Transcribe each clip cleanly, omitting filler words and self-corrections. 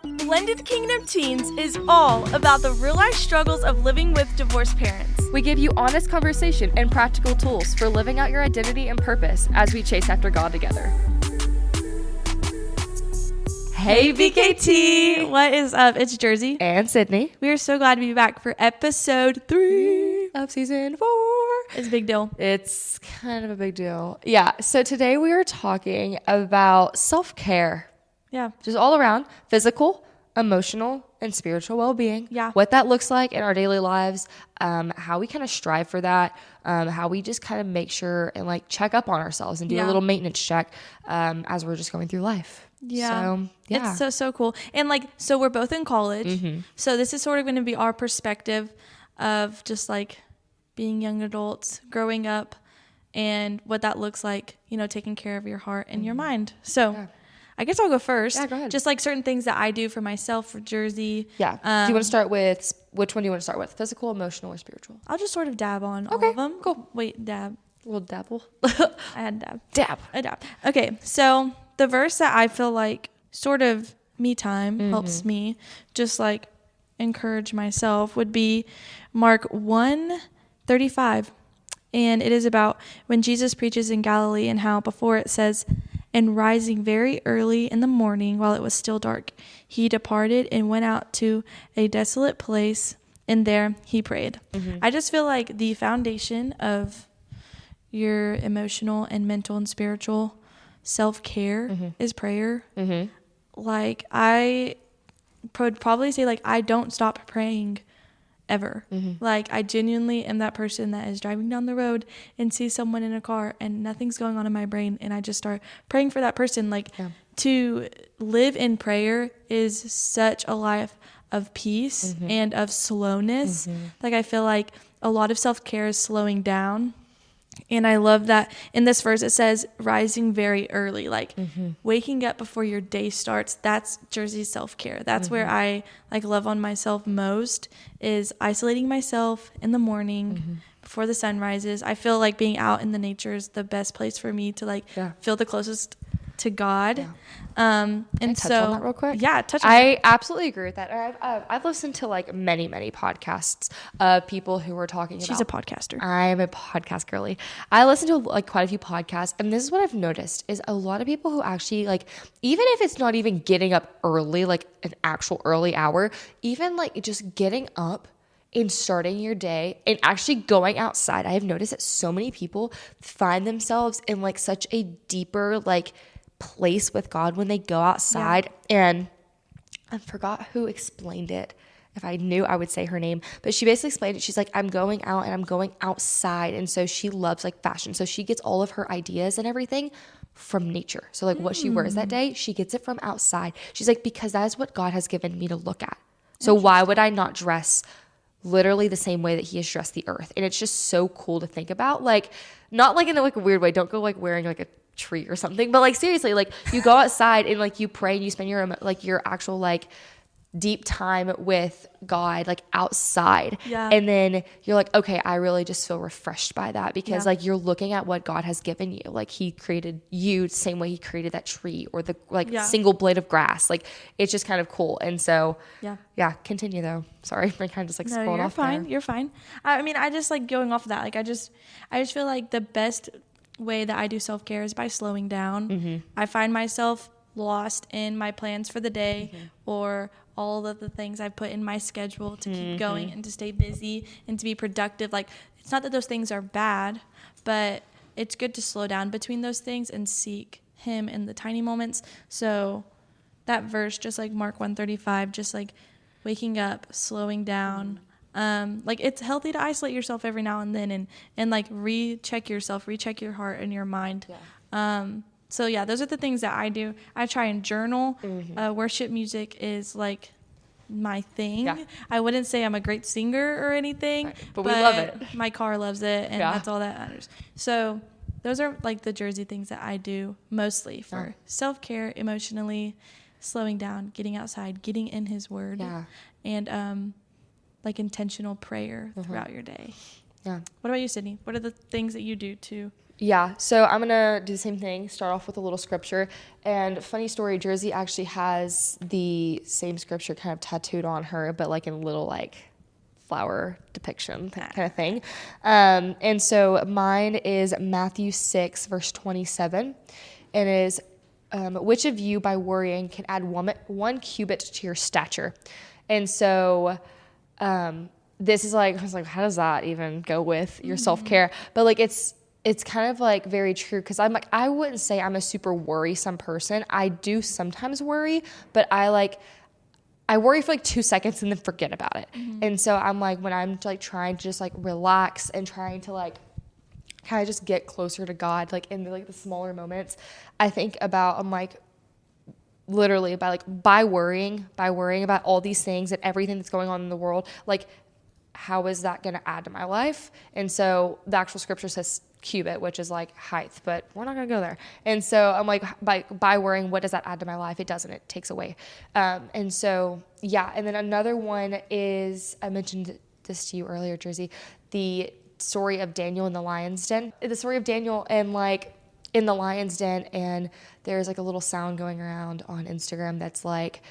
Blended Kingdom Teens is all about the real-life struggles of living with divorced parents. We give you honest conversation and practical tools for living out your identity and purpose as we chase after God together. Hey BKT! What is up? It's Jerzi. And Sidney. We are so glad to be back for episode 3 of season 4. It's a big deal. It's kind of a big deal. Yeah, so today we are talking about self-care. Yeah. Just all around, physical, emotional, and spiritual well-being. Yeah. What that looks like in our daily lives, how we kind of strive for that, how we just kind of make sure and like check up on ourselves and do a little maintenance check as we're just going through life. Yeah. So, yeah. It's so cool. And like, so we're both in college. Mm-hmm. So this is sort of going to be our perspective of just like being young adults, growing up, and what that looks like, you know, taking care of your heart and your mind. So I guess I'll go first. Yeah, go ahead. Just like certain things that I do for myself, for Jerzi. Yeah. Do you want to start with, which one do you want to start with? Physical, emotional, or spiritual? I'll just sort of dab on all of them. Cool. Wait, dab. We'll dabble. I had dab. Dab. I dab. Okay, so the verse that I feel like sort of me time helps me just like encourage myself would be Mark 1:35. And it is about when Jesus preaches in Galilee and how before it says, and rising very early in the morning while it was still dark, he departed and went out to a desolate place, and there he prayed. I just feel like the foundation of your emotional and mental and spiritual self-care is prayer. Like I would probably say like I don't stop praying ever. Like I genuinely am that person that is driving down the road and sees someone in a car and nothing's going on in my brain and I just start praying for that person. Like to live in prayer is such a life of peace and of slowness. Like I feel like a lot of self-care is slowing down. And I love that in this verse it says rising very early, like waking up before your day starts. That's Jerzi's self-care. That's where I like love on myself most, is isolating myself in the morning before the sun rises. I feel like being out in the nature is the best place for me to like feel the closest to God. And Can I touch on that real quick? Yeah, touch on I absolutely agree with that. I've listened to like many podcasts of people who were talking about. She's a podcaster. I'm a podcast girly. I listen to like quite a few podcasts, and this is what I've noticed is a lot of people who actually like, even if it's not even getting up early, like an actual early hour, even like just getting up and starting your day and actually going outside. I have noticed that so many people find themselves in like such a deeper like place with God when they go outside. And I forgot who explained it. If I knew, I would say her name, but she basically explained it. She's like, I'm going out and I'm going outside. And so she loves like fashion. So she gets all of her ideas and everything from nature. So like what she wears that day, she gets it from outside. She's like, because that is what God has given me to look at. So why would I not dress literally the same way that he has dressed the earth? And it's just so cool to think about. Like, not like in a, like a weird way. Don't go like wearing like a tree or something, but like seriously, like you go outside and like you pray and you spend your like your actual like deep time with God like outside, and then you're like, okay, I really just feel refreshed by that because like you're looking at what God has given you. Like he created you the same way he created that tree or the like single blade of grass. Like it's just kind of cool. And so continue though. Sorry, I kind of just like scrolled off there. You're fine. I mean, I just like going off of that. Like I just feel like the best way that I do self-care is by slowing down. I find myself lost in my plans for the day or all of the things I've put in my schedule to keep going and to stay busy and to be productive. Like it's not that those things are bad, but it's good to slow down between those things and seek him in the tiny moments. So that verse, just like Mark 1:35, just like waking up, slowing down, like it's healthy to isolate yourself every now and then and like recheck yourself, recheck your heart and your mind. So yeah, those are the things that I do. I try and journal. Worship music is like my thing. I wouldn't say I'm a great singer or anything, but we love it. My car loves it, and that's all that matters. So those are like the Jerzi things that I do mostly for self-care, emotionally, slowing down, getting outside, getting in his word, and like intentional prayer throughout your day. What about you, Sydney? What are the things that you do to Yeah, so I'm gonna do the same thing, start off with a little scripture. And funny story, Jersey actually has the same scripture kind of tattooed on her, but like in a little like flower depiction kind of thing. And so mine is Matthew 6, verse 27. And it is, which of you by worrying can add one cubit to your stature? And so this is like, I was like, how does that even go with your self-care? But like it's kind of like very true, because I'm like, I wouldn't say I'm a super worrisome person. I do sometimes worry, but I worry for like 2 seconds and then forget about it. And so I'm like, when I'm like trying to just like relax and trying to like kind of just get closer to God, like in the smaller moments, I think about, I'm like, literally by worrying about all these things and everything that's going on in the world, like how is that going to add to my life? And so the actual scripture says cubit, which is like height, but we're not going to go there. And so I'm like, by worrying, what does that add to my life? It doesn't. It takes away. And so, yeah. And then another one is, I mentioned this to you earlier, Jersey, the story of Daniel in the lion's den. The story of Daniel and like in the lion's den, and there's like a little sound going around on Instagram that's like,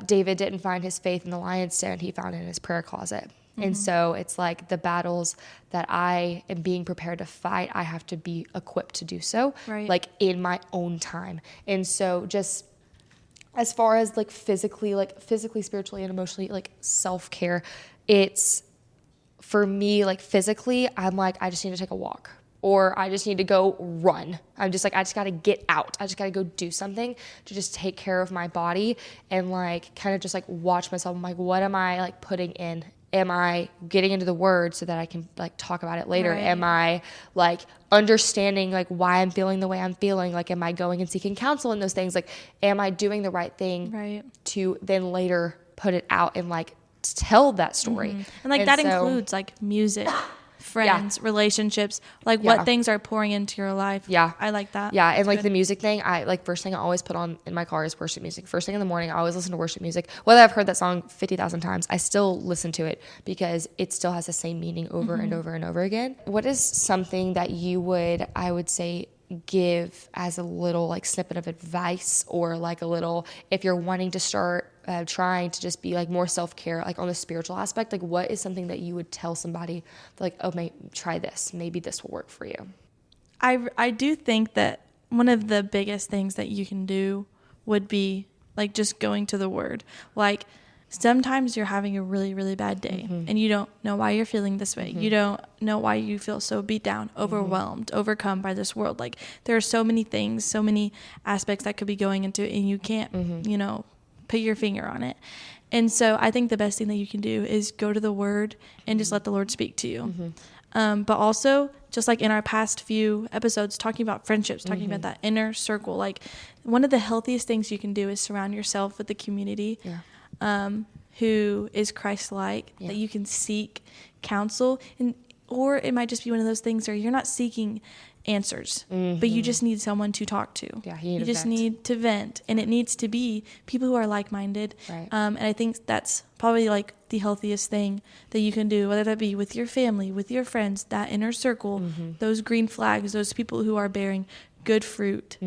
David didn't find his faith in the lion's den, he found it in his prayer closet. And so it's like the battles that I am being prepared to fight, I have to be equipped to do so, like in my own time. And so just as far as like physically, spiritually, and emotionally, like self-care, it's for me, like physically, I'm like, I just need to take a walk, or I just need to go run. I'm just like, I just got to get out. I just got to go do something to just take care of my body and like kind of just like watch myself. I'm like, what am I like putting in? Am I getting into the word so that I can like talk about it later? Am I like understanding like why I'm feeling the way I'm feeling? Like, am I going and seeking counsel in those things? Like, am I doing the right thing to then later put it out and like tell that story? And like that includes like music, friends, relationships, like what things are pouring into your life. I like that. And like the music thing, I like first thing I always put on in my car is worship music. First thing in the morning, I always listen to worship music. Whether I've heard that song 50,000 times, I still listen to it because it still has the same meaning over and over and over again. What is something that you would, I would say, give as a little like snippet of advice, or like a little, if you're wanting to start trying to just be like more self-care, like on the spiritual aspect, like what is something that you would tell somebody like, oh, try this, maybe this will work for you? I do think that one of the biggest things that you can do would be like just going to the word. Like sometimes you're having a really, really bad day and you don't know why you're feeling this way. You don't know why you feel so beat down, overwhelmed, overcome by this world. Like there are so many things, so many aspects that could be going into it, and you can't, you know, put your finger on it. And so I think the best thing that you can do is go to the word and just let the Lord speak to you. But also, just like in our past few episodes, talking about friendships, talking about that inner circle, like one of the healthiest things you can do is surround yourself with the community who is Christ-like, that you can seek counsel. Or it might just be one of those things where you're not seeking answers, but you just need someone to talk to. You just need to vent, and it needs to be people who are like-minded. And I think that's probably like the healthiest thing that you can do, whether that be with your family, with your friends, that inner circle, those green flags, those people who are bearing good fruit.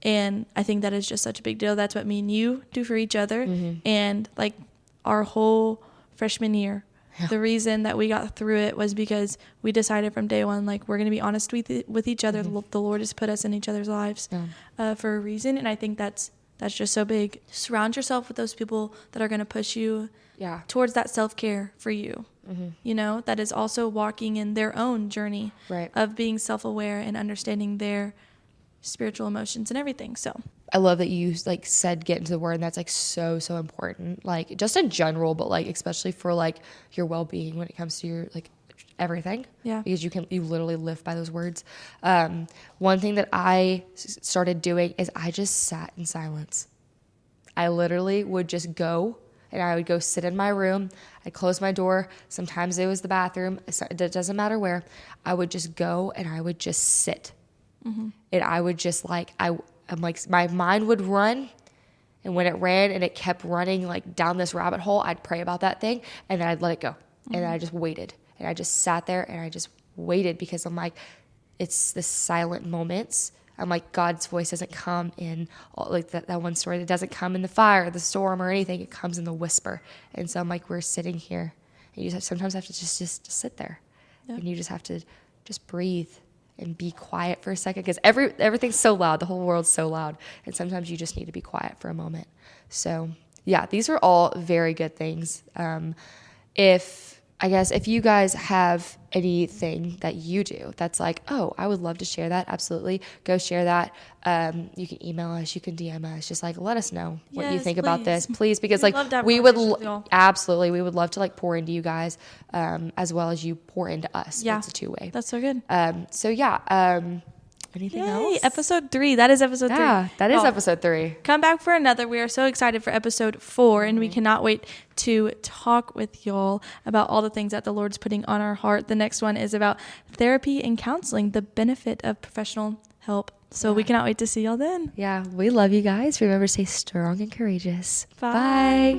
And I think that is just such a big deal. That's what me and you do for each other. And like our whole freshman year, the reason that we got through it was because we decided from day one, like, we're going to be honest with each other. The Lord has put us in each other's lives for a reason. And I think that's just so big. Surround yourself with those people that are going to push you towards that self-care for you. You know, that is also walking in their own journey of being self-aware and understanding their spiritual emotions and everything. So I love that you like said get into the word, and that's like so important, like just in general, but like especially for like your well-being when it comes to your like everything, because you literally live by those words. One thing that I started doing is I just sat in silence. I literally would just go and I would go sit in my room. I'd close my door. Sometimes it was the bathroom. It doesn't matter where. I would just go and I would just sit. And I would just like, I'm like, my mind would run. And when it ran and it kept running like down this rabbit hole, I'd pray about that thing and then I'd let it go. And then I just waited. And I just sat there and I just waited, because I'm like, it's the silent moments. Like God's voice doesn't come in like that one story. It doesn't come in the fire, the storm, or anything. It comes in the whisper. And so I'm like, we're sitting here, and you sometimes have to just sit there, and you just have to just breathe and be quiet for a second, because everything's so loud. The whole world's so loud, and sometimes you just need to be quiet for a moment. So yeah, these are all very good things. If you guys have anything that you do that's like, oh, I would love to share that, absolutely, go share that. You can email us, you can DM us, just like let us know what you think about this, please, because like we would absolutely, we would love to like pour into you guys, as well as you pour into us. Yeah, it's a two-way. That's so good. Anything else? Episode 3. That is episode 3. Yeah, that is episode 3. Come back for another. We are so excited for episode 4, and we cannot wait to talk with y'all about all the things that the Lord's putting on our heart. The next one is about therapy and counseling, the benefit of professional help. So we cannot wait to see y'all then. Yeah, we love you guys. Remember to stay strong and courageous. Bye.